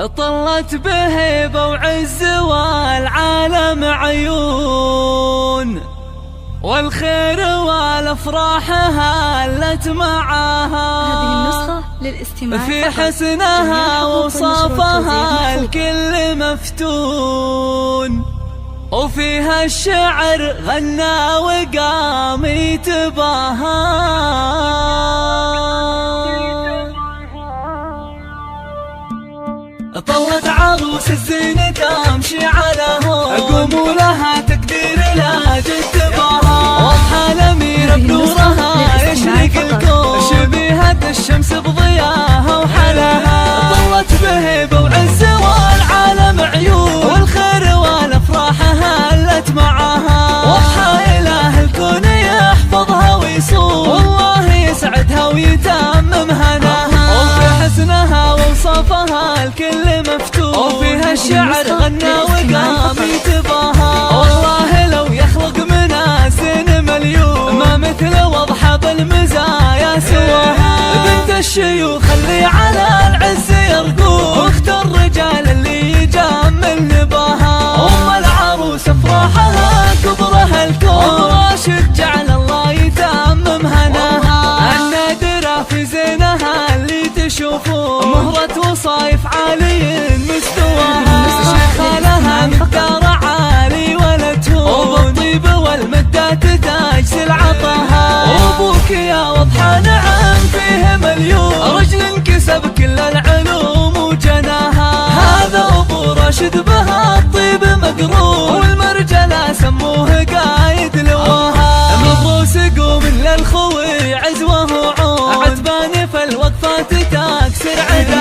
طلت بهيبة وعز والعالم عيون، والخير والافراح هلت معاها. هذه النسخة للاستماع في حسنها وصافها الكل مفتون، وفيها الشعر غنى وقام يتباهى. طلت عروس الزينة تمشي على هون، قوموا لها تقدير لا جد تباهى. واضحة الأميرة بنورها يشرق الكون، شبيهة الشمس بضياها وحلاها. طلت بهيبة وعز والعالم عيون، والخير والأفراح هلت معاها. واضحة إله الكون يحفظها ويصون، والله يسعدها ويتمم هناها. وفي حسنها ووصافها الكل مفتون، وفيها الشعر غنى وقام يتباهى. والله لو يخلق منازل مليون، ما مثل واضحة بالمزايا سواها. بنت الشيوخ اللي على العز يرقون، واخت الرجال اللي يجمل نباها. ام العروس افراحها كبرها الكون، راشد جعل الله يتمم هناها. النادرة في زينها اللي تشوفون، مهرة وصايف عالي مستواها. شيخة لها مقدار عالي ولا تهون، وبالطيب والمدات تاج سلعطها. وابوك يا واضحة نعم فيه مليون، رجل انكسب كل العلوم وجناها. هذا ابو راشد بها الطيب مقرون، والمرجلة سموه قايد لواها. مبروس قوم للخوي عزوه وعون، عتباني فالوقفات تكسر عدا.